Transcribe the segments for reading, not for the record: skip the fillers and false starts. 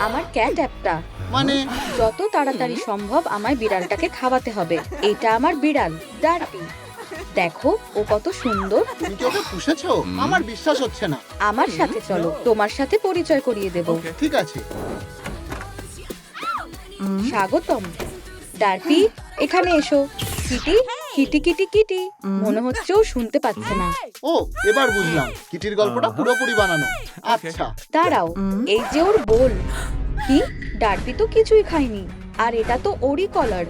আমার ক্যাট অ্যাপটা। মানে যত তাড়াতাড়ি সম্ভব আমায় বিড়ালটাকে খাওয়াতে হবে। এটা আমার বিড়াল ডার্পি। দেখো ও কত সুন্দর। তুমি কি ওকে পুষেছো? আমার বিশ্বাস হচ্ছে না। আমার সাথে চলো, তোমার সাথে পরিচয় করিয়ে দেব। ঠিক আছে। স্বাগতম। ডার্পি, এখানে এসো। Kitty Kitty Kitty Kitty. মনে হচ্ছে ও শুনতে পাচ্ছে না। ও, এবার বুঝলাম কিটির গল্পটা পুরোপুরি বানানো। আচ্ছা, দাঁড়াও, এই যে ওর বোল। কি? ডার্পি তো কিছুই খায়নি। আর এটা তো ওরই কলার।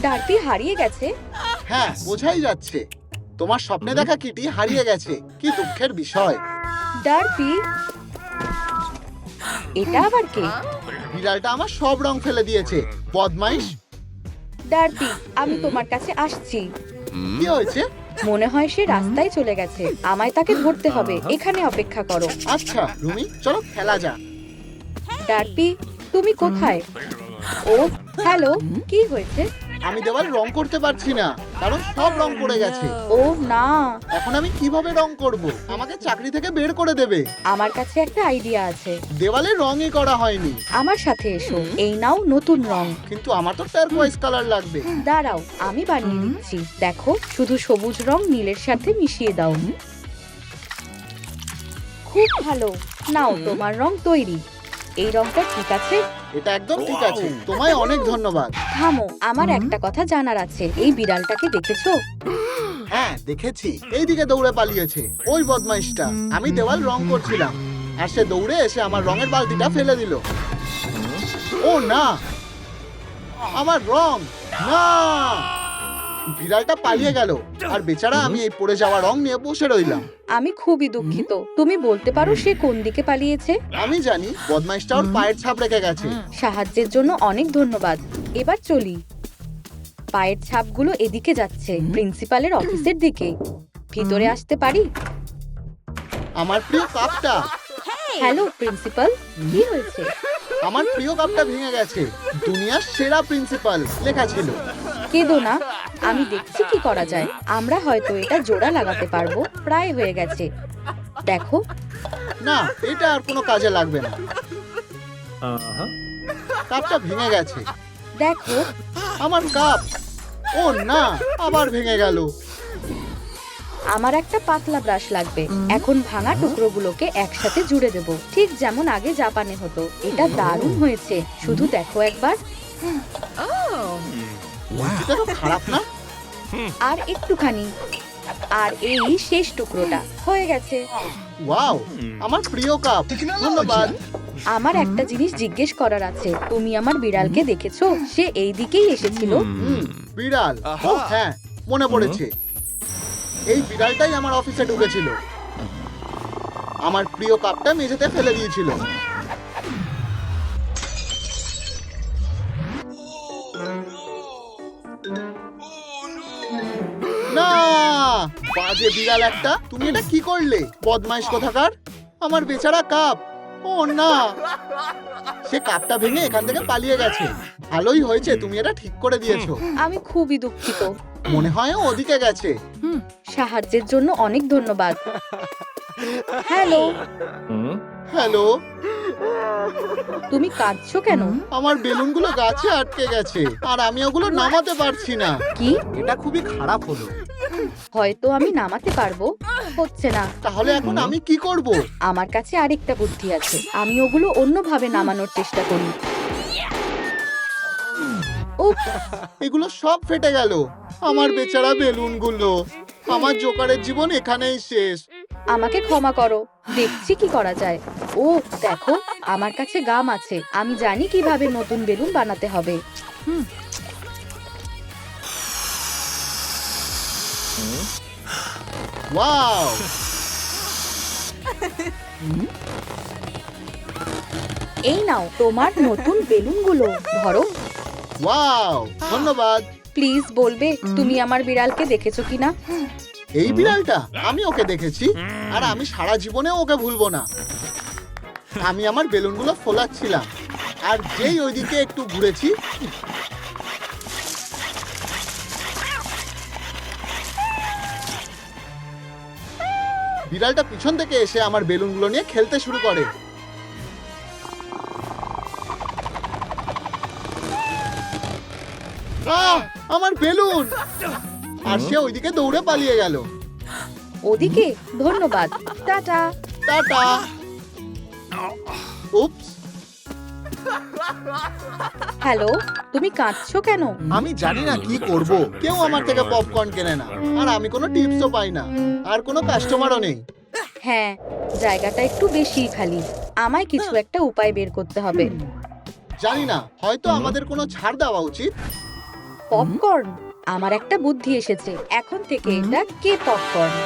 ডার্পি হারিয়ে গেছে। হ্যাঁ, বোঝাই যাচ্ছে। তোমার স্বপ্নে দেখা কিটি হারিয়ে গেছে। কি দুঃখের বিষয়। ডার্পি, এটা আবার কে? বিড়ালটা আমার সব রং ফেলে দিয়েছে। বদমাইশ। ডার্পি, আমি তোমার কাছে আসছি। কি হয়েছে? মনে হয় সে রাস্তায় চলে গেছে। আমায় তাকে ধরতে হবে। এখানে অপেক্ষা করো। আচ্ছা রুমি, চলো খেলা যাক। ডার্পি, তুমি কোথায়? ও হ্যালো, কি হয়েছে? আমি দেওয়াল রং করতে পারছি না, কারণ সব রং পড়ে গেছে। ও না, এখন আমি কিভাবে রং করব? আমাকে চাকরি থেকে বের করে দেবে। আমার কাছে একটা আইডিয়া আছে। দেওয়ালে রঙই করা হয়নি। আমার সাথে এসো। এই নাও নতুন রং। কিন্তু আমার তো টারকোয়েজ কালার লাগবে। দাঁড়াও, আমি বানিয়ে দিচ্ছি। দেখো, শুধু সবুজ রং নীলের সাথে মিশিয়ে দাও। খুব ভালো। নাও, তোমার রং তৈরি। এই রংটা ঠিক আছে? এটা একদম ঠিক আছে। তোমায় অনেক ধন্যবাদ। থামো, আমার একটা কথা জানার আছে। এই বিড়ালটাকে দেখেছো? হ্যাঁ, দেখেছি। এইদিকে দৌড়ে পালিয়েছে ওই বদমাইশটা। আমি দেওয়াল রং করছিলাম, আর সে দৌড়ে এসে আমার রঙের বালতিটা ফেলে দিল। ও না, আমার রং! না! বিড়ালটা পালিয়ে গেল, আর বেচারা আমি এই পড়ে যাওয়া রং নিয়ে বসে রইলাম। আমি খুবই দুঃখিত। তুমি বলতে পারো সে কোন দিকে পালিয়েছে? আমি জানি, বদমাইশটা ওর পায়ের ছাপ রেখে গেছে। সাহায্যের জন্য অনেক ধন্যবাদ। এবার চলি। পায়ের ছাপগুলো এদিকে যাচ্ছে, প্রিন্সিপালের অফিসের দিকে। ভিতরে আসতে পারি? আমার প্রিয় কাপটা! হ্যালো প্রিন্সিপাল, কি হয়েছে? আমার প্রিয় কাপটা ভেঙে গেছে। দুনিয়ার সেরা প্রিন্সিপাল লেখা ছিল। কেঁদো না, আমি দেখছি কি করা যায়। আমরা হয়তো এটা জোড়া লাগাতে পারবো। প্রায় হয়ে গেছে। দেখো। না, এটা আর কোনো কাজে লাগবে না। কাপটা ভেঙে গেছে। দেখো, আমার কাপ! ও না, আবার ভেঙে গেল। আমার একটা পাতলা ব্রাশ লাগবে। এখন ভাঙা টুকরোগুলোকে একসাথে জুড়ে দেব, ঠিক যেমন আগে জাপানে হতো। এটা দারুণ হয়েছে। শুধু দেখো একবার। এটা তো খারাপ না। আর একটুখানি। আর এই শেষ টুকরোটা হয়ে গেছে। ওয়াও, আমার প্রিয় কাপ। ধন্যবাদ। আমার একটা জিনিস জিজ্ঞেস করার আছে। তুমি আমার বিড়ালকে দেখেছো? সে এই দিকেই এসেছিল। বিড়াল? ও হ্যাঁ, মনে পড়েছে। এই বিড়ালটাই আমার অফিসে ঢুকেছিল। আমার প্রিয় কাপটা মেঝেতে ফেলে দিয়েছিল। না, বাজে বিড়াল একটা! তুমি এটা কি করলে, বদমাইশ কোথাকার! আমার বেচারা কাপ! ও না, সে কাপটা ভেঙে এখান থেকে পালিয়ে গেছে। ভালোই হয়েছে তুমি এটা ঠিক করে দিয়েছো। আমি খুবই দুঃখিত। মনে হয় ও ওদিকে গেছে। সাহায্যের জন্য অনেক ধন্যবাদ। Hello, hello. তুমি কাঁদছো কেন? আমার বেলুনগুলো গাছে আটকে গেছে, আর আমি ওগুলো নামাতে পারছি না। কি? এটা খুবই খারাপ হলো। হয়তো আমি নামাতে পারবো। হচ্ছে না। তাহলে এখন আমি কি করব? আমার কাছে আরেকটা বুদ্ধি আছে। আমি ওগুলো অন্যভাবে নামানোর চেষ্টা করি। উফ, এগুলো সব ফেটে গেল। আমার বেচারা বেলুনগুলো! আমার জোকারের জীবন এখানেই শেষ। আমাকে ক্ষমা করো। দেখছি কি করা যায়। ও দেখো, আমার কাছে গাম আছে। আমি জানি কিভাবে নতুন বেলুন বানাতে হবে। ওয়াও! এই নাও তোমার নতুন বেলুনগুলো। ধরো। ওয়াও, ধন্যবাদ। প্লিজ বলবে তুমি আমার বিড়ালকে দেখেছো কিনা? এই বিড়ালটা? আমি ওকে দেখেছি, আর আমি সারা জীবনে ওকে ভুলবো না। আমি আমার বেলুনগুলো ফোলাচ্ছিলাম, আর যেই ওইদিকে একটু ঘুরেছি, বিড়ালটা পিছন থেকে এসে আমার বেলুনগুলো নিয়ে খেলতে শুরু করে। আমার বেলুন! আর সে ওইদিকে দৌড়ে পালিয়ে গেল। ওদিকে ধন্যবাদ, টাটা। টাটা। উপস, হ্যালো, তুমি কাঁদছো কেন? আমি জানি না কি করব। কেউ আমার থেকে পপকর্ন কেনে না, আর আমি কোনো টিপসও পাই না, আর কোনো কাস্টমারও নেই। হ্যাঁ, জায়গাটা একটু বেশি খালি। আমায় কিছু একটা উপায় বের করতে হবে। জানি না, হয়তো আমাদের কোনো ছাড় দেওয়া উচিত। পপকর্ন? আমার একটা বুদ্ধি এসেছে। এখন থেকে এটা কে পপকর্ন।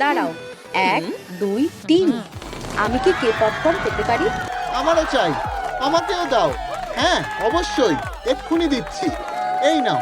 দাঁড়াও, 1 2 3। আমি কি কে পপকর্ন পেতে পারি? আমারও চাই, আমাকেও দাও। হ্যাঁ, অবশ্যই, এক্ষুনি দিচ্ছি। এই নাও।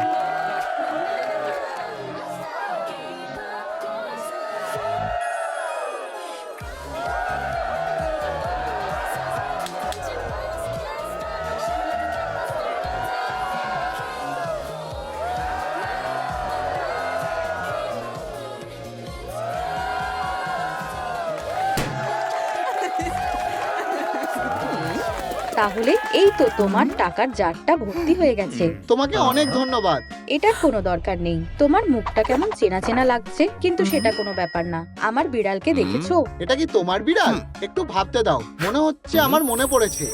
তাহলে এই তো তোমার টাকার জারটা ভর্তি হয়ে গেছে। তোমাকে অনেক ধন্যবাদ। এটার কোনো দরকার নেই। তোমার মুখটা কেমন চেনা চেনা লাগছে, কিন্তু সেটা কোনো ব্যাপার না। আমার বিড়ালকে দেখেছো? এটা কি তোমার বিড়াল? একটু ভাবতে দাও, মনে হচ্ছে আমার মনে পড়েছে।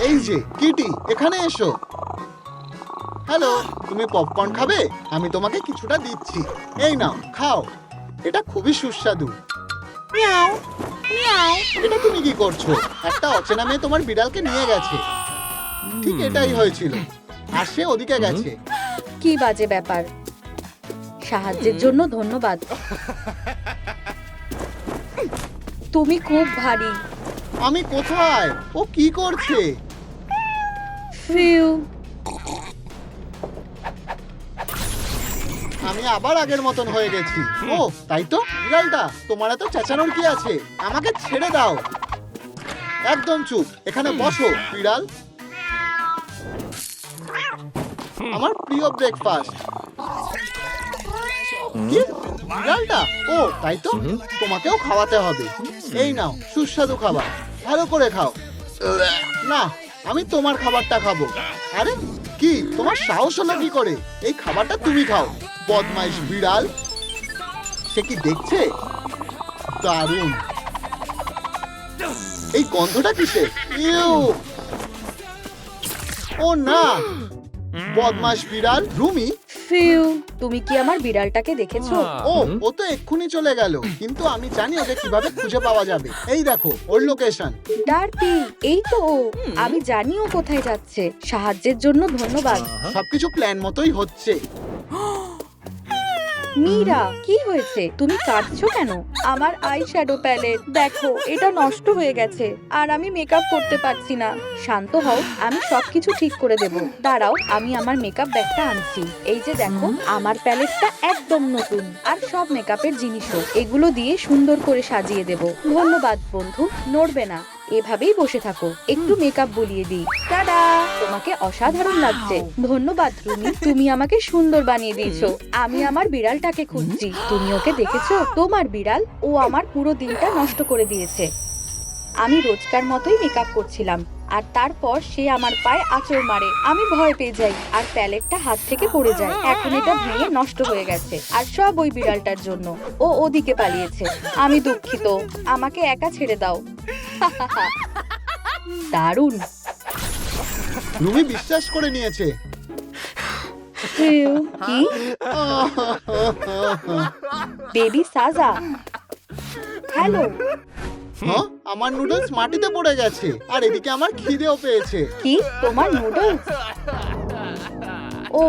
এই যে কিটি, এখানে এসো। হ্যালো, তুমি পপকর্ন খাবে? আমি তোমাকে কিছুটা দিচ্ছি। এই নাও, খাও। এটা খুবই সুস্বাদু। মিয়াও মিয়াও। এটা তুমি কি করছো? একটা অচেনা মেয়ে তোমার বিড়ালকে নিয়ে গেছে। ঠিক এটাই হয়েছিল, আর সে ওদিকে গেছে। কি বাজে ব্যাপার। সাহায্যের জন্য ধন্যবাদ। তুমি খুব ভারী। আমি কোথায়? ও কি করছে? ফিউ। আমি আবার আগের মতন হয়ে গেছি। ও তাই তো, বিড়ালটা, তোমার এত চেঁচানোর কি আছে? আমাকে ছেড়ে দাও। একদম চুপ, এখানে বসো বিড়াল। আমার প্রিয় ব্রেকফাস্ট। কি, বিড়ালটা? ও তাই তো, তোমাকেও খাওয়াতে হবে। এই নাও সুস্বাদু খাবার, ভালো করে খাও। না, আমি তোমার খাবারটা খাবো। আরে কি, তোমার সাহস হলো কি করে? এই খাবারটা তুমি খাও, বদমাইশ বিড়াল। সে কি দেখছে? দারুণ। এই গন্ধটা কিসের? ইউ! ও না, বদমাইশ বিড়াল। রুমি, ফিউ। তুমি কি আমার বিড়ালটাকে দেখেছো? ও তো এক্ষুনি চলে গেল, কিন্তু আমি জানি ওকে কিভাবে খুঁজে পাওয়া যাবে। এই দেখো ওর লোকেশন। ডার্পি, এই তো ও। আমি জানি ও কোথায় যাচ্ছে। সাহায্যের জন্য ধন্যবাদ। সবকিছু প্ল্যান মতোই হচ্ছে। মীরা, কি হয়েছে? তুমি কাঁদছো কেন? আমার আই শ্যাডো প্যালেট দেখো, এটা নষ্ট হয়ে গেছে, আর আমি মেকআপ করতে পারছি না। শান্ত হও, আমি সবকিছু ঠিক করে দেব। দাঁড়াও, আমি আমার মেকআপ ব্যাগটা আনছি। এই যে দেখো, আমার প্যালেটটা একদম নতুন, আর সব মেকআপের জিনিসও। এগুলো দিয়ে সুন্দর করে সাজিয়ে দেব। ধন্যবাদ বন্ধু, নড়বে না। এভাবেই বসে থাকো, একটু মেকআপ বুলিয়ে দিই। টাডা! তোমাকে অসাধারণ লাগছে। ধন্যবাদ রুমি, তুমি আমাকে সুন্দর বানিয়ে দিয়েছো। আমি আমার বিড়ালটাকে খুঁজছি। তুমি ওকে দেখেছো? তোমার বিড়াল, ও আমার পুরো দিনটা নষ্ট করে দিয়েছে। আমি রোজকার মতোই মেকআপ করছিলাম, আর তারপর সে আমার পায়ে আঁচড় মারে। আমি ভয় পেয়ে যাই, আর প্যালেটটা হাত থেকে পড়ে যায়। এখন এটা ভেঙে নষ্ট হয়ে গেছে, আর সব ওই বিড়ালটার জন্য। ও ওদিকে পালিয়েছে। আমি দুঃখিত, আমাকে একা ছেড়ে দাও। দারুণ। রুমি বিশ্বাস করে নিয়েছে। ফিউ। কি? বেবি সাজা, হ্যালো। হ্যাঁ, আমার নুডলস মাটিতে পড়ে গেছে, আর এদিকে আমার খিদেও পেয়েছে। কি, তোমার নুডলস? ও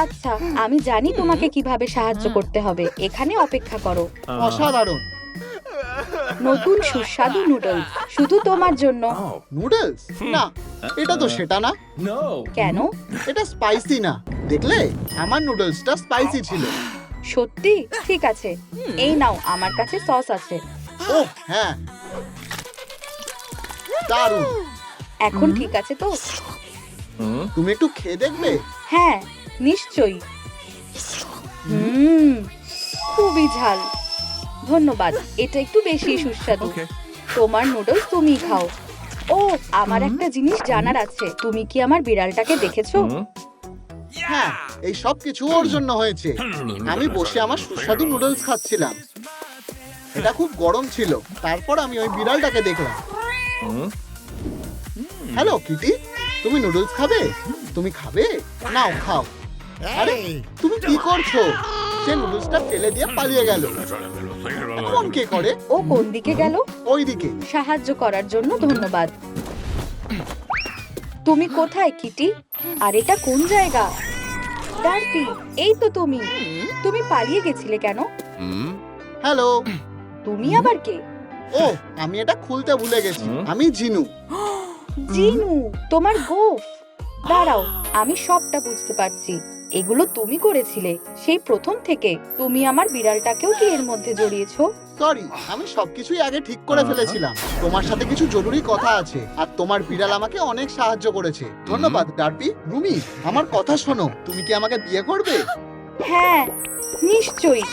আচ্ছা, আমি জানি তোমাকে কিভাবে সাহায্য করতে হবে। এখানে অপেক্ষা করো। অসাধারণ। নতুন সুস্বাদু নুডলস, শুধু তোমার জন্য। নুডলস? না, এটা তো সেটা না। No. কেন? এটা স্পাইসি না। দেখলে, আমার নুডলসটা স্পাইসি ছিল। সত্যি? ঠিক আছে, এই নাও, আমার কাছে সস আছে। ও হ্যাঁ, দারুণ। এখন ঠিক আছে তো? তুমি একটু খেয়ে দেখবে? হ্যাঁ, নিশ্চয়ই। হুম, খুবই ঝাল। ধন্যবাদ, এটা একটু বেশি সুস্বাদু। তোমার নুডলস তুমি খাও। ও, আমার একটা জিনিস জানার আছে, তুমি কি আমার বিড়ালটাকে দেখেছো? হ্যাঁ, এই সব কিছু ওর জন্য হয়েছে। আমি বসে আমার সুস্বাদু নুডলস খাচ্ছিলাম, এটা খুব গরম ছিল। তারপর আমি ওই বিড়ালটাকে দেখলাম। হ্যালো কিটি, তুমি নুডলস খাবে? তুমি খাবে? নাও খাও। আরে তুমি কি করছো? সে নুডলসটা ফেলে দিয়ে পালিয়ে গেল। এখন কে করে? ও কোন দিকে গেল? ওইদিকে। সাহায্য করার জন্য ধন্যবাদ। তুমি কোথায় কিটি? আর এটা কোন জায়গা? ডার্টি, এই তো তুমি। তুমি পালিয়ে গেছিলে কেন? হ্যালো। তুমি আবার কে? ও, আমি এটা খুলতে ভুলে গেছি। আমি জিনু। জিনু, তোমার গোফ। দাঁড়াও, আমি সবটা বুঝতে পারছি। এগুলো তুমি করেছিলে সেই প্রথম থেকে। তুমি আমার বিড়ালটাকেও কি এর মধ্যে জড়িয়েছো? সরি, আমি সবকিছুই আগে ঠিক করে ফেলেছিলাম। তোমার সাথে কিছু জরুরি কথা আছে, আর তোমার বিড়াল আমাকে অনেক সাহায্য করেছে। ধন্যবাদ ডার্পি। রুমি, আমার কথা শোনো, তুমি কি আমাকে বিয়ে করবে? হ্যাঁ, নিশ্চয়ই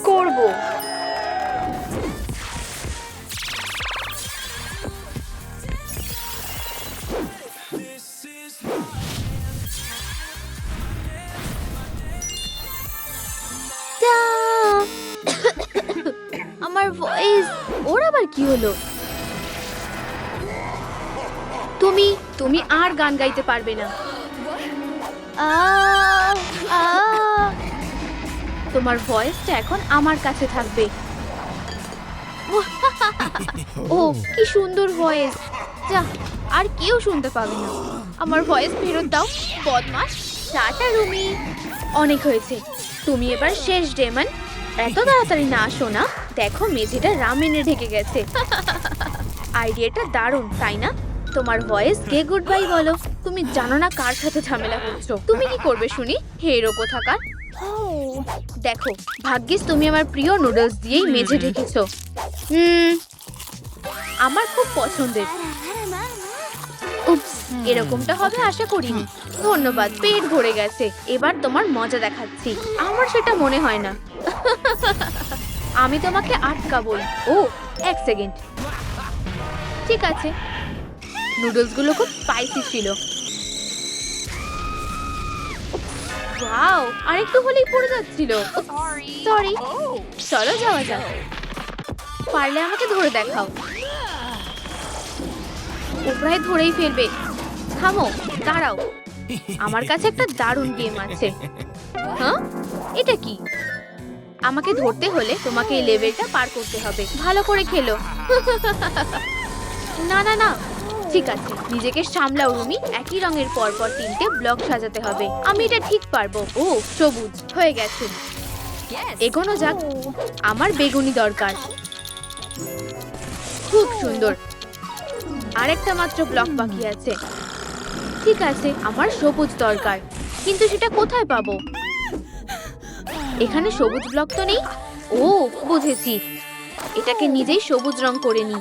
করব। আমার ভয়েস, ওর আবার কি হলো? তুমি তুমি আর গান গাইতে পারবে না। তোমার ভয়েসটা এখন আমার কাছে থাকবে। ও কি সুন্দর ভয়েস! যা, আর কেউ শুনতে পাবে না। আমার ভয়েস ফেরত দাও, বদমাশ। টাটা রুমি, অনেক হয়েছে। তুমি এবার শেষ ডেমন। এত তাড়াতাড়ি না আসো না, দেখো মেঝেটা রামেনে ঢেকে গেছে। আইডিয়াটা দারুণ, তাই না? তোমার ভয়েস কে গুড বাই বলো। তুমি জানো না কার সাথে ঝামেলা করছো। তুমি কি করবে শুনি, হেরো কোথাকার? দেখো, ভাগ্যিস তুমি আমার প্রিয় নুডলস দিয়েই মেঝে ঢেকেছো। আমার খুব পছন্দের। উপস, এরকমটা হবে আশা করিনি। ধন্যবাদ, পেট ভরে গেছে। এবার তোমার মজা দেখাচ্ছি। আমার সেটা মনে হয় না। আমি তোমাকে আটকাবই। ও, এক সেকেন্ড। ঠিক আছে, নুডলসগুলো খুব স্পাইসি ছিল। ওয়াও, আরেকটু হলেই পড়ে যাচ্ছিল। সরি। চলো যাওয়া যাক। পারলে আমাকে ধরে দেখাও। ও প্রায় ধরেই ফেলবে। থামো, দাঁড়াও। আমার কাছে একটা দারুণ গেম আছে। হ্যাঁ, এটা কি? আমাকে ধরতে হলে তোমাকে এই লেভেলটা পার করতে হবে। ভালো করে খেলো। না না না, ঠিক আছে, নিজেকে সামলাও রুমি। একই রঙের পরপর 3টে ব্লক সাজাতে হবে। আমি এটা ঠিক পারবো। ও, সবুজ হয়ে গেছে। এগোনো যাক। আমার বেগুনি দরকার। খুব সুন্দর। আরেকটা মাত্র ব্লক বাকি আছে। ঠিক আছে, আমার সবুজ দরকার, কিন্তু সেটা কোথায় পাবো? এখানে সবুজ ব্লক তো নেই। ও, বুঝেছি, এটাকে নিজেই সবুজ রং করে নি।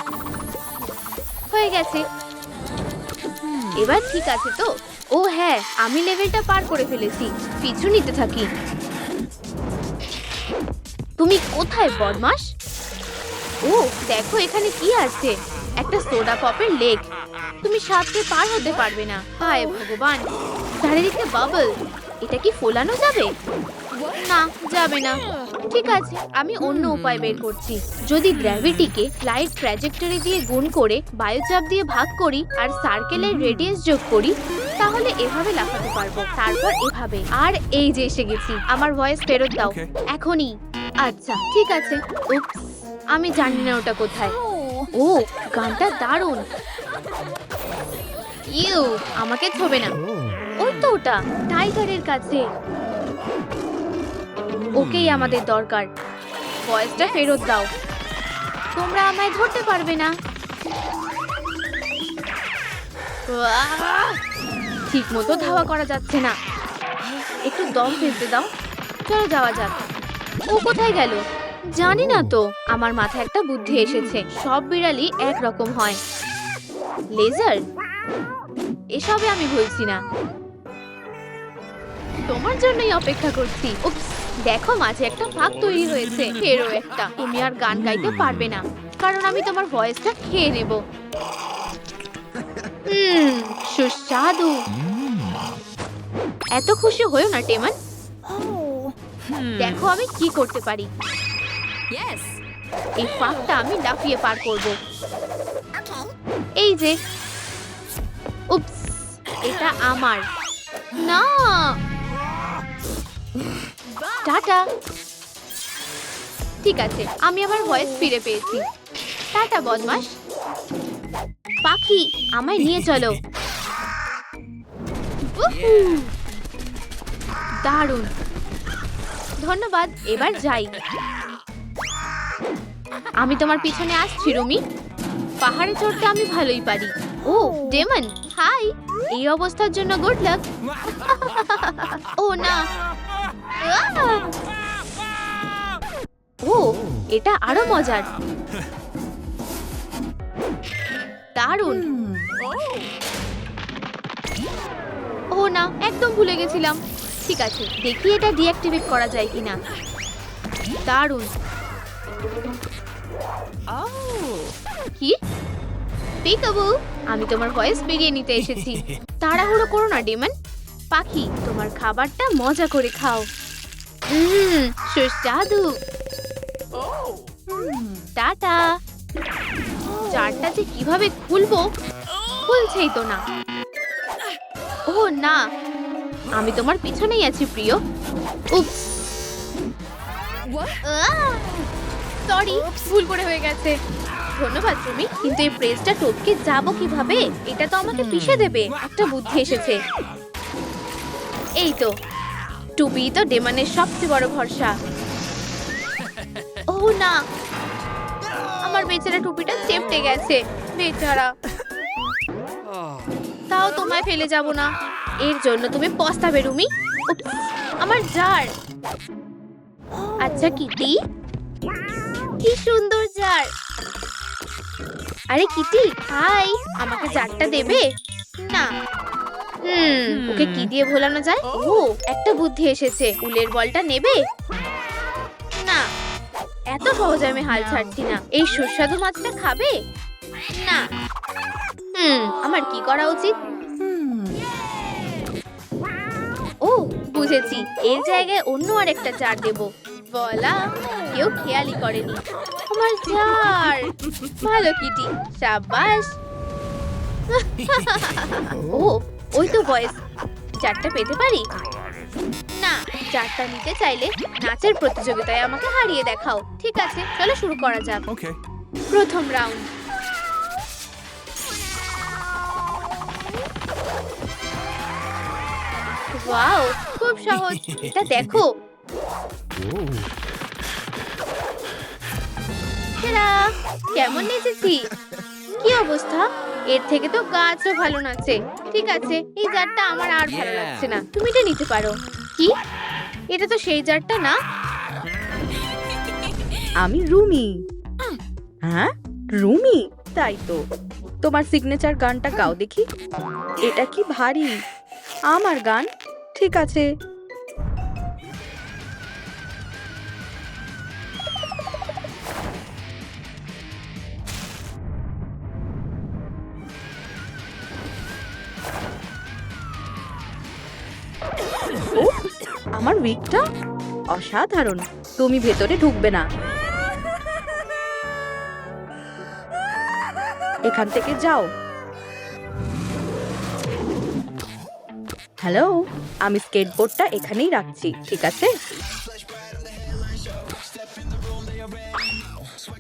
হয়ে গেছে। এবার ঠিক আছে তো? ও হ্যাঁ, আমি লেভেলটা পার করে ফেলেছি। পিছু নিতে থাকি। তুমি কোথায় বদমাশ? ও, দেখো এখানে কি আছে। একটা সোডা পপের লেগ। তুমি সাথে পার হতে পারবে না। হায় ভগবান, চারিদিকে বাবল। এটা কি ফোলানো যাবে? না, যাবে না। ঠিক আছে, আমি অন্য উপায় বের করছি। যদি গ্র্যাভিটিকে লাইট ট্র্যাজেক্টরি দিয়ে গুণ করে বায়ুচাপ দিয়ে ভাগ করি আর সার্কেলের রেডিয়াস যোগ করি, তাহলে এভাবে লাফাতে পারবো। তারপর এভাবে। আর এই যে এসে গেছি। আমার ভয়েস ফেরত দাও এখনই। আচ্ছা ঠিক আছে। উপস, আমি জানি না ওটা কোথায়। ও, গানটা দারুণ। ইউ, আমাকে ছবে না। ওই তো ওটা, টাইগারের কাছে। ওকেই আমাদের দরকার। ভয়েসটা ফেরত দাও। তোমরা আমায় ধরতে পারবে না। ঠিক মতো ধাওয়া করা যাচ্ছে না। একটু দম ফেলতে দাও। চলো যাওয়া যাক। ও কোথায় গেল জানি না তো। আমার মাথায় একটা বুদ্ধি এসেছে। সব বিড়ালই একরকম হয়। লেজার, এসবে আমি ভুলছি না। তোমার জন্যই অপেক্ষা করছি। উপস, দেখো মাঝে একটা ফাঁক তৈরি হয়েছে। এরও একটা। তুমি আর গান গাইতে পারবে না, কারণ আমি তোমার ভয়েসটা খেয়ে নেব। সুস্বাদু। এত খুশি হয়েও না টেমন। দেখো আমি কি করতে পারি। এই ফাঁকটা আমি লাফিয়ে পার করব। এই যে, উপস, এটা আমার না। টাটা। ঠিক আছে, আমি আমার ভয়েস ফিরে পেয়েছি। টাটা বদমাশ। পাখি, আমায় নিয়ে চলো। উহু, দারুণ। ধন্যবাদ, এবার যাই। আমি তোমার পিছনে আসছি রুমি। পাহাড়ে চড়তে আমি ভালোই পারি। ও ডেমন, হাই। এই অবস্থার জন্য গুড লাক। ও না। আহ! ও, এটা আরো মজার। দারুণ। ও না, একদম ভুলে গেছিলাম। ঠিক আছে, দেখি এটা ডিঅ্যাক্টিভেট করা যায় কিনা। দারুণ। কি? পিকাবু, আমি তোমার ভয়েস বেরিয়ে নিতে এসেছি। তাড়াহুড়ো করো না ডেমন। পাখি, তোমার খাবারটা মজা করে খাও। সুস্বাদু। টাটা। জারটা যে কিভাবে খুলবো, খুলছেই তো না। ও না, আমি তোমার পিছনেই আছি প্রিয়। উপস, সরি, ভুল করে হয়ে গেছে। ধন্যবাদ তুমি, কিন্তু এই প্রেসটা টপকে যাবো কিভাবে? এটা তো আমাকে পিষে দেবে। একটা বুদ্ধি এসেছে। এই তো, টুপি তো ডেমনের সবচেয়ে বড় ভরসা। ও না, আমার বেচারা টুপিটা চেপটে গেছে। বেচারা। তাও তোমায় ফেলে যাব না। এর জন্য তুমি পস্তাবে রুমি। উপস, আমার জার। আচ্ছা কিটি, কি সুন্দর জার। আরে কিটি, হাই। আমাকে জারটা দেবে? না। ওকে কি দিয়ে ভোলানো যায়? ও, একটা বুদ্ধি এসেছে। উলের বলটা নেবে? না, এত সহজে আমি হাল ছাড়ছি না। এই সুস্বাদু মাছটা খাবে? না। আমার কি করা উচিত? ও, বুঝেছি। এর জায়গায় অন্য আরেকটা জার দেব। বলা, কেউ খেয়ালই করেনি। আমার জার। ভালো কিটি, সাবাস। ও, ওই তো ভয়েস। জারটা পেতে পারি? না, জারটা নিতে চাইলে নাচের প্রতিযোগিতায় আমাকে হারিয়ে দেখাও। ঠিক আছে, চলো শুরু করা যাক। প্রথম রাউন্ড। ওয়াও, খুব সহজ। এটা দেখো। টাটা! কেমন নেচেছি? কি অবস্থা? এর থেকে তো গাছও ভালো নাচে। ঠিক আছে, এই জারটা আমার আর ভালো লাগছে না। তুমি এটা নিতে পারো। কি? এটা তো সেই জারটা না। আমি রুমি। হ্যাঁ, রুমি? তাই তো। তোমার সিগনেচার গানটা গাও দেখি। এটা কি ভারী। আমার গান? ঠিক আছে। ও, আমার উইকটা অসাধারণ। তুমি ভেতরে ঢুকবে না। এখান থেকে যাও। হ্যালো, আমি স্কেটবোর্ডটা এখানেই রাখছি। ঠিক আছে?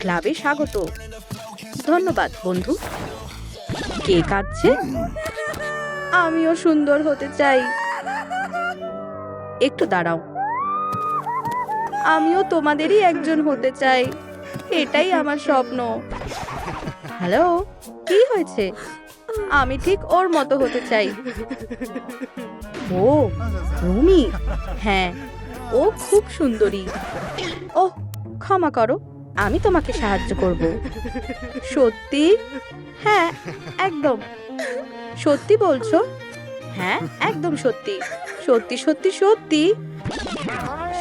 ক্লাবে স্বাগত। ধন্যবাদ বন্ধু। কে কাঁদছে? আমিও সুন্দর হতে চাই। একটু দাঁড়াও। আমিও তোমাদেরই একজন হতে চাই। এটাই আমার স্বপ্ন। হ্যালো, কি হয়েছে? আমি ঠিক ওর মতো হতে চাই। ও, রুমি? হ্যাঁ, ও খুব সুন্দরী। ওহ, ক্ষমা করো, আমি তোমাকে সাহায্য করব। সত্যি? হ্যাঁ, একদম। সত্যি বলছো? হ্যাঁ, একদম সত্যি। সত্যি সত্যি সত্যি।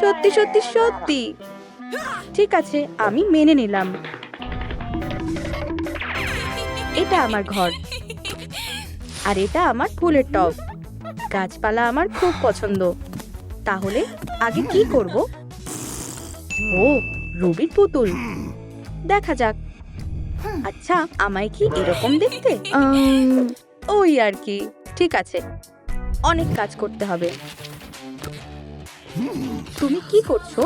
সত্যি সত্যি সত্যি। ঠিক আছে, আমি মেনে নিলাম। এটা আমার ঘর, আর এটা আমার ফুলের টব। গাছপালা আমার খুব পছন্দ। তাহলে আগে কি করব? ও, রুবির পুতুল। দেখা যাক। আচ্ছা, আমায় কি এরকম দেখতে? ওই আর কি। ঠিক আছে, অনেক কাজ করতে হবে। তুমি কি করছো?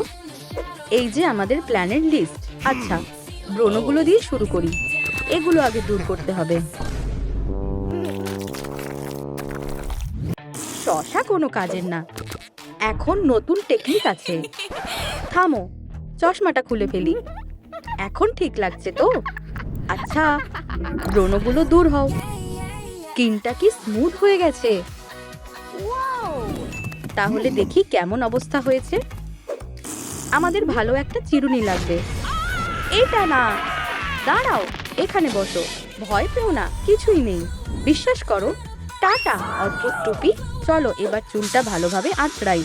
এই যে আমাদের প্ল্যানের লিস্ট। আচ্ছা, ব্রণগুলো দিয়ে শুরু করি। এগুলো আগে দূর করতে হবে। শশা কোনো কাজের না। এখন নতুন টেকনিক আছে। থামো, চশমাটা খুলে ফেলি। এখন ঠিক লাগছে তো? আচ্ছা, ব্রণগুলো দূর হও। স্কিনটা কি স্মুথ হয়ে গেছে? তাহলে দেখি কেমন অবস্থা হয়েছে। আমাদের ভালো একটা চিরুনি লাগবে। এটা না, দাঁড়াও, এখানে বসো। ভয় পেও না, কিছুই নেই। বিশ্বাস করো। টাটা অদ্ভুত টুপি। চলো এবার চুলটা ভালোভাবে আঁচড়াই।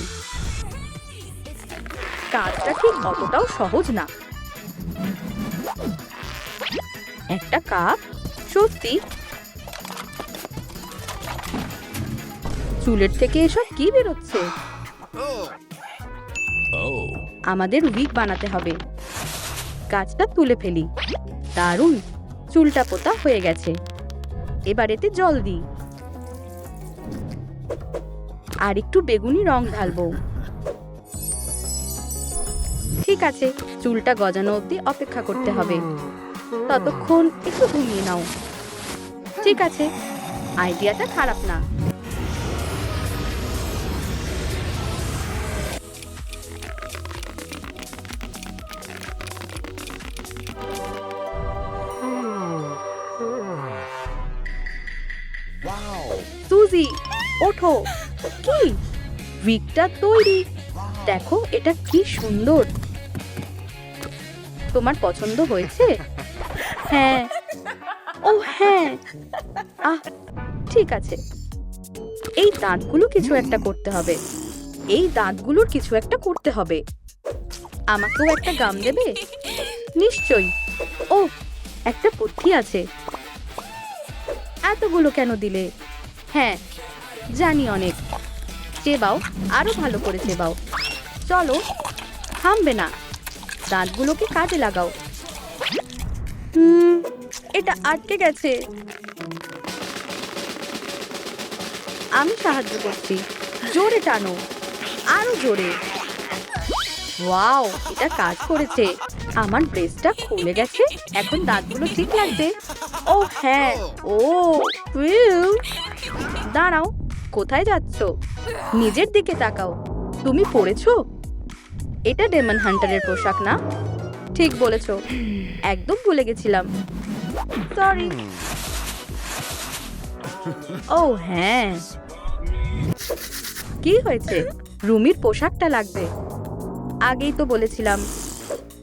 কাজটা ঠিক অতটাও সহজ না। একটা কাপ, সত্যি? চুলের থেকে এসব কি বেরোচ্ছে? আমাদের উইগ বানাতে হবে। গাছটা তুলে ফেলি। দারুণ, চুলটা পোতা হয়ে গেছে। এবার এতে জল দিই, আর একটু বেগুনি রং ঢালবো। ঠিক আছে, চুলটা গজানো অবধি অপেক্ষা করতে হবে। ততক্ষণ একটু ঘুমিয়ে নাও। ঠিক আছে, আইডিয়াটা খারাপ না। সুজি, ওঠো। কি? উইগটা তৈরি। দেখো এটা কি সুন্দর। তোমার পছন্দ হয়েছে? হ্যাঁ। ও হ্যাঁ। ঠিক আছে। এই দাঁতগুলো কিছু একটা করতে হবে। এই দাঁতগুলোর কিছু একটা করতে হবে। আমাকেও একটা গাম দেবে? নিশ্চয়ই। ও, একটা বুদ্ধি আছে। এতগুলো কেন দিলে? হ্যাঁ, জানি অনেক। চেবাও, আরো ভালো করে চেবাও। চলো, থামবে না। দাঁতগুলোকে কাজে লাগাও। এটা আটকে গেছে। আমি সাহায্য করছি। জোরে টানো, আরো জোরে। ওয়াও, এটা কাজ করেছে। আমার ব্রেসটা খুলে গেছে। এখন দাঁতগুলো ঠিক লাগছে। ও হ্যাঁ। ও উইউ। দাঁড়াও, কোথায় যাচ্ছ? নিজের দিকে তাকাও। তুমি পড়েছো? এটা ডেমন হান্টারের পোশাক না? ঠিক বলেছো, একদম ভুলে গেছিলাম। সরি। ও হ্যাঁ। কি হয়েছে? রুমির পোশাকটা লাগবে। আগেই তো বলেছিলাম।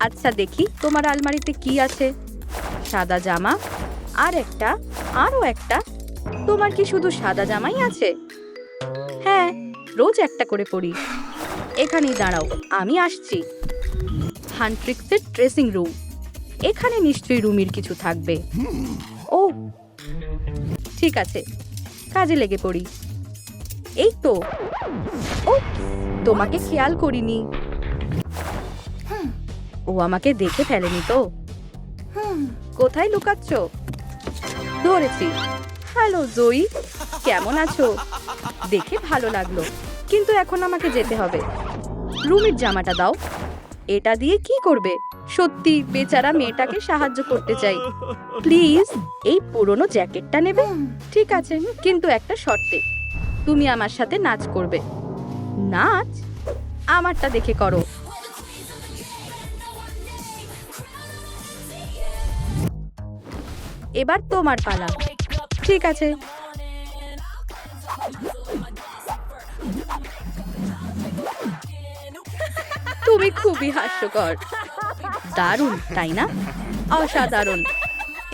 আচ্ছা দেখি তোমার আলমারিতে কি আছে। সাদা জামা, আর একটা, আরো একটা। তোমার কি শুধু সাদা জামাই আছে? হ্যাঁ, রোজ একটা করে পরি। এখানেই দাঁড়াও, আমি আসছি। হান্ট্রিক্সের ড্রেসিং রুম। এখানে নিশ্চয়ই রুমির কিছু থাকবে। ও ঠিক আছে, কাজে লেগে পড়ি। এই তো। ও, তোমাকে খেয়াল করিনি। ও আমাকে দেখে ফেলেনি তো? কোথায় লুকাচ্ছ? ধরেছি। হ্যালো জয়ী, কেমন আছো? দেখে ভালো লাগলো, কিন্তু এখন আমাকে যেতে হবে। রুমির জামাটা দাও। এটা দিয়ে কি করবে? সত্যি বেচারা মেয়েটাকে সাহায্য করতে চাই। প্লিজ, এই পুরনো জ্যাকেটটা নেবে? ঠিক আছে, কিন্তু একটা শর্তে। তুমি আমার সাথে নাচ করবে। নাচ? আমারটা দেখে করো। এবার তোমার পালা। ঠিক আছে। তুমি খুবই হাস্যকর। দারুণ, তাই না? অসাধারণ।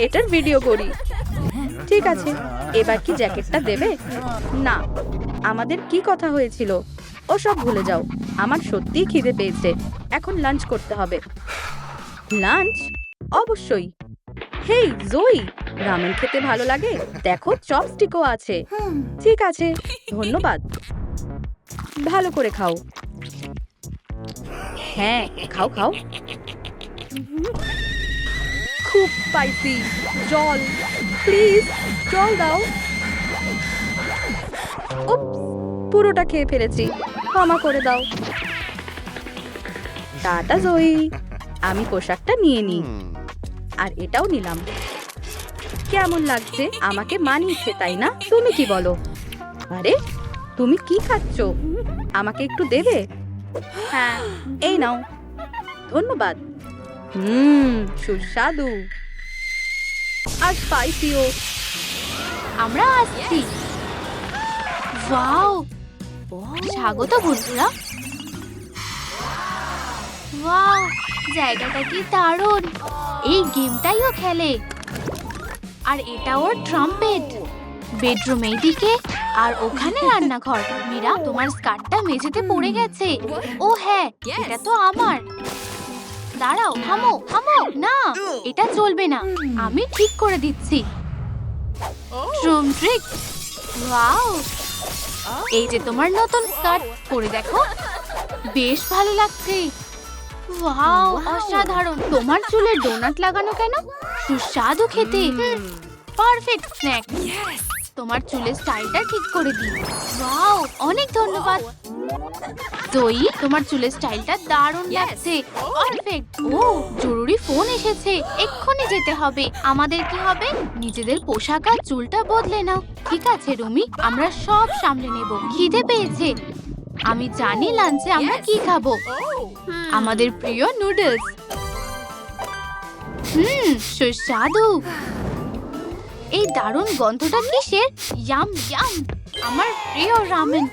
এটার ভিডিও করি। ঠিক আছে, এবার কি জ্যাকেটটা দেবে? না, আমাদের কি কথা হয়েছিল? ওসব ভুলে যাও। আমার সত্যিই খিদে পেয়েছে, এখন লাঞ্চ করতে হবে। লাঞ্চ? অবশ্যই। হেই জয়ী, রামেন খেতে ভালো লাগে? দেখো চপস্টিকও আছে। ঠিক আছে, ধন্যবাদ। ভালো করে খাও। হ্যাঁ, খাও খাও। খুব স্পাইসি। জল, প্লিজ জল দাও। উপস, পুরোটা খেয়ে ফেলেছি, ক্ষমা করে দাও। টাটা জয়ী, আমি পোশাকটা নিয়ে নিই, আর এটাও নিলাম। কেমন লাগছে? আমাকে মানিয়েছে তাই না? তুমি কি বলো? আরে তুমি কি খাচ্ছ? আমাকে একটু দেবে? হ্যাঁ, এই নাও। ধন্যবাদ। সুস্বাদু আর স্পাইসিও। আমরা আসছি। ওয়াও, স্বাগত বন্ধুরা। ওয়াও, জায়গাটা কি দারুণ। এই গেমটাইও খেলে। আর এটা ওর ট্রাম্পেট। বেডরুম এইদিকে, আর ওখানে রান্নাঘর। মীরা, তোমার স্কার্টটা মেঝেতে পড়ে গেছে। ও হ্যাঁ, এটা তো আমার। দাঁড়াও, থামো থামো, না এটা চলবে না, আমি ঠিক করে দিচ্ছি। ট্রুম ট্রিক। ওয়াও, এই যে তোমার নতুন স্কার্ট, পরে দেখো, বেশ ভালো লাগছে। ওয়াও, অসাধারণ। তোমার চুলে ডোনাট লাগানো কেন? সুস্বাদু খেতে। Perfect snack. তোমার চুলের স্টাইলটা ঠিক করে দিই। ওয়াও, অনেক ধন্যবাদ। জয়ী, তোমার চুলের স্টাইলটা দারুণ লাগছে। পারফেক্ট। ও, জরুরি ফোন এসেছে, এক্ষুনি যেতে হবে। আমাদের কি হবে? নিজেদের পোশাক আর চুলটা বদলে নাও। ঠিক আছে রুমি, আমরা সব সামলে নেব। খিদে পেয়েছে। আমি জানি লাঞ্চে আমরা কি খাবো। আমাদের প্রিয় নুডলস। সুস্বাদু। এই দারুণ গন্ধটা কিসের? ইয়াম ইয়াম, আমার প্রিয় রামেন।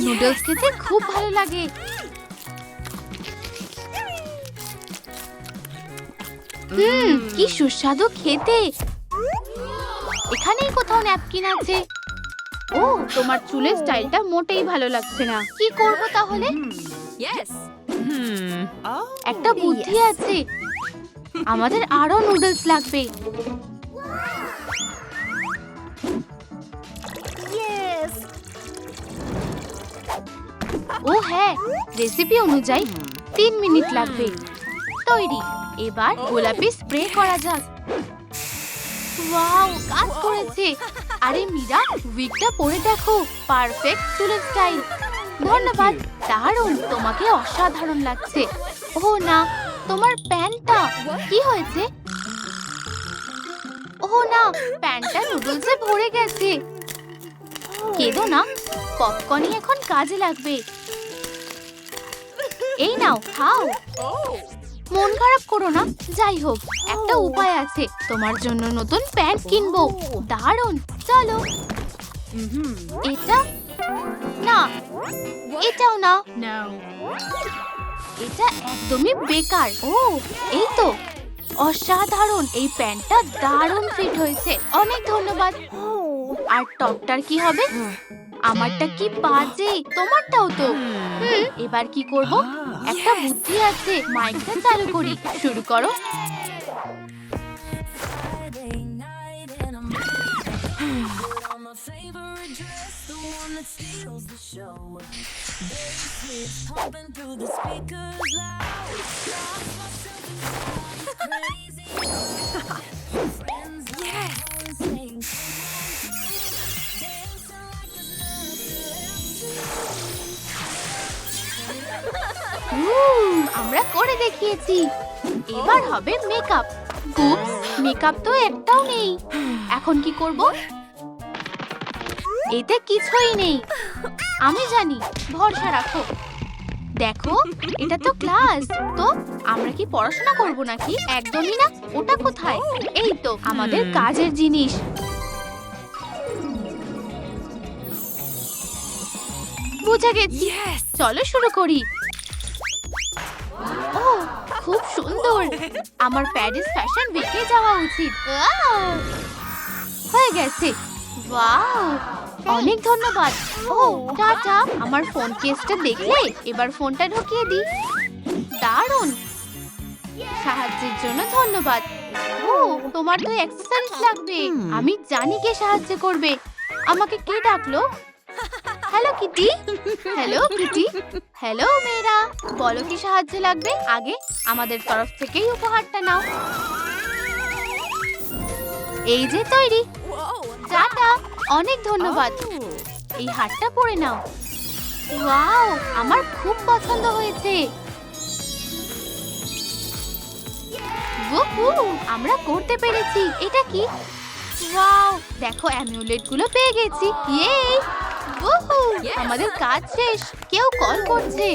নুডলস খেতে খুব ভালো লাগে। কি সুস্বাদু খেতে। এখানেই কোথাও ন্যাপকিন আছে। ও, তোমার চুলের স্টাইলটা মোটেই ভালো লাগছে না। কি করব তাহলে? একটা বুদ্ধি আছে। আমাদের আরো নুডলস লাগবে। ও হ্যাঁ, রেসিপি অনুযায়ী 3 মিনিট লাগবে। তৈরি। এবার গোলাপি স্প্রে করা যাক। ওয়াও, কাজ করেছে। আরে মীরা, উইগটা পরে দেখো, পারফেক্ট চুলের স্টাইল। ধন্যবাদ, দারুণ, তোমাকে অসাধারণ লাগছে। ও না, তোমার প্যান্টটা কি হয়েছে? ও না, প্যান্টটা নুডলসে ভরে গেছে। কেঁদো না, পপকর্নই এখন কাজে লাগবে। এই নাও, খাও। মন খারাপ করো না। যাই হোক, একটা উপায় আছে। তোমার জন্য নতুন প্যান্ট কিনবো। দারুণ, চলো। এটা না, এটাও না, এটা একদমই বেকার। ও, এই তো অসাধারণ। এই প্যান্টটা দারুণ ফিট হয়েছে। অনেক ধন্যবাদ। আর টপটার কি হবে? আমারটা কি বাজে, তোমারটাও তো। এবার কি করব? একটা বুদ্ধি আছে। মাইকটা চালু করি, শুরু করো। আমরা করে দেখিয়েছি। এবার হবে মেকআপ। মেকআপ তো একটাও নেই। এখন কি করব? এতে কিছুই নেই। আমি জানি, ভরসা রাখো। দেখো, এটা তো ক্লাস। তো আমরা কি পড়াশোনা করব নাকি? একদমই না। ওটা কোথায়? এই তো আমাদের কাজের জিনিস। বুঝে গেছি, চলো শুরু করি। ও, খুব সুন্দর। আমার প্যারিস ফ্যাশন উইকে যাওয়া উচিত। হয়ে গেছে। ওয়াও, অনেক ধন্যবাদ। ও টাটা। আমার ফোন কেসটা দেখলে? এবার ফোনটা ঢুকিয়ে দিই। দারুণ, সাহায্যের জন্য ধন্যবাদ। ও তোমার তো এক্সারসাইজ লাগবে। আমি জানি কে সাহায্য করবে। আমাকে কে ডাকলো? Hello Kitty. Hello Kitty. Hello মেয়েরা, বলো কি সাহায্য লাগবে? আগে আমাদের তরফ থেকেই উপহারটা নাও। এই যে তৈরি। টাটা, অনেক ধন্যবাদ। এই হারটা পরে নাও। ওয়াও, আমার খুব পছন্দ হয়েছে। উহু, আমরা করতে পেরেছি। এটা কি? ওয়াও, দেখো অ্যামিউলেট গুলো পেয়ে গেছি। ইয়ে, আমাদের কাজ শেষ। কেউ কল করছে।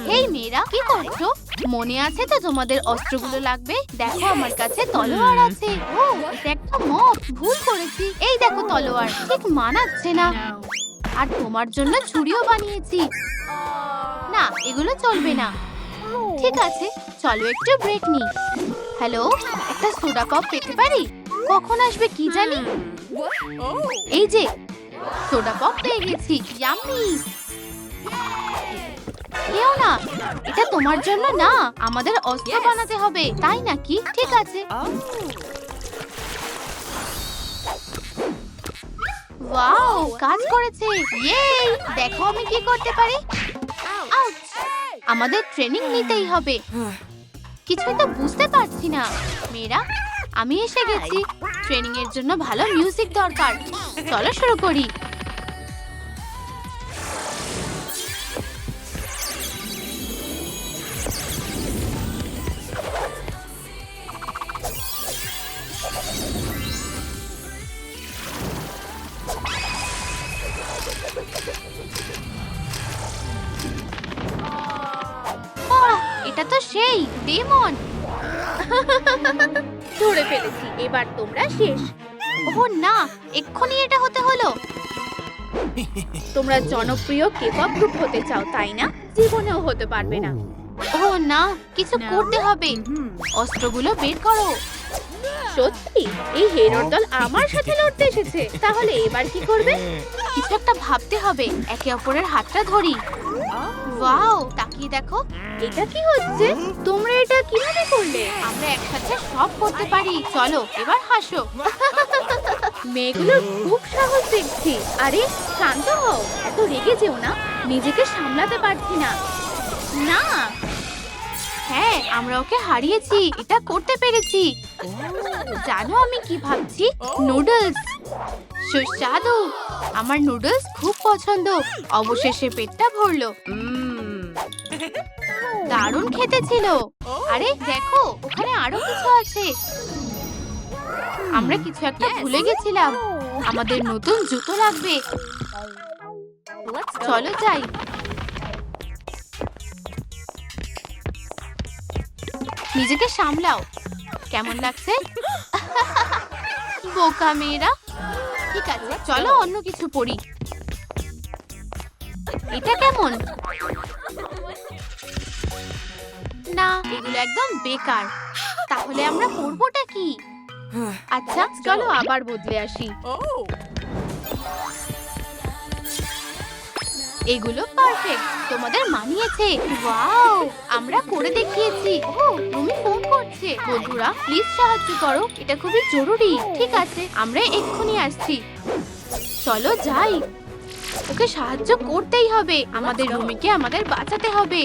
হেই মেয়েরা, কি করছো? মনে আছে তো তোমাদের অস্ত্রগুলো লাগবে? দেখো আমার কাছে তলোয়ার আছে। ও, এটা একটা মগ। ভুল করেছি। এই দেখো তলোয়ার, ঠিক মানাচ্ছে না। আর তোমার জন্য ছুরিও বানিয়েছি। না, এগুলো চলবে না। ঠিক আছে, চলো একটু ব্রেক নি। হ্যালো, একটা সোডা পপ পেতে পারি? কখন আসবে কি জানি। এই যে সোডা পপ পেয়ে গেছি। ইয়াম্মি। কেউ না, এটা তোমার জন্য না। আমাদের অস্ত্র বানাতে হবে, তাই নাকি? ঠিক আছে। ওয়াও, কাজ করেছে। ইয়ে, দেখো আমি কি করতে পারি। আউচ! আমাদের ট্রেনিং নিতেই হবে। কিছুই তো বুঝতে পারছি না। মেয়েরা, আমি এসে গেছি। ট্রেনিং এর জন্য ভালো মিউজিক দরকার। চলো শুরু করি। এটা তো সেই ডেমন। ধরে ফেলেছি। এবার তোমরা শেষ। ও না, এক্ষুনি এটা হতে হলো। তোমরা জনপ্রিয় কেপপ গ্রুপ হতে চাও, তাই না? জীবনেও হতে পারবে না। ও না, কিছু করতে হবে। অস্ত্রগুলো বের করো। সত্যি এই হেরোর দল আমার সাথে লড়তে এসেছে। তাহলে এবার কি করবে? কিছু একটা ভাবতে হবে। একে অপরের হাতটা ধরি। ওয়াও, তাকিয়ে দেখো। এটা কি হচ্ছে? তোমরা এটা কিভাবে করলে? আমরা একসাথে সব করতে পারি। চলো এবার হাসো। মেয়েগুলোর খুব সাহস দেখছি। আরে শান্ত হও, এত রেগে যেও না। নিজেকে সামলাতে পারছি না। না, হ্যাঁ, আমরা ওকে হারিয়েছি। এটা করতে পেরেছি। জানো আমি কি ভাবছি? নুডলস। সুস্বাদু। আমার নুডলস খুব পছন্দ। অবশেষে পেটটা ভরলো। দারুণ খেতে ছিল। আরে দেখো, ওখানে আরো কিছু আছে। আমরা কিছু একটা ভুলে গেছিলাম। আমাদের নতুন জুতো লাগবে। চলো যাই। নিজেকে সামলাও। কেমন লাগছে? বোকা মেয়েরা। ঠিক আছে, চলো অন্য কিছু পড়ি। এটা কেমন? না, এগুলো একদম বেকার। তাহলে আমরা পড়বোটা কি? আচ্ছা, চলো আবার বদলে আসি। এগুলো পারফেক্ট। তোমাদের মানিয়েছে। ওয়াও, আমরা করে দেখিয়েছি। ও, তুমি ফোন করছে। বন্ধুরা, প্লিজ সাহায্য করো। এটা খুবই জরুরি। ঠিক আছে, আমরা এক্ষুনি আসছি। চলো যাই। ওকে সাহায্য করতেই হবে। আমাদের রুমিকে আমাদের বাঁচাতে হবে।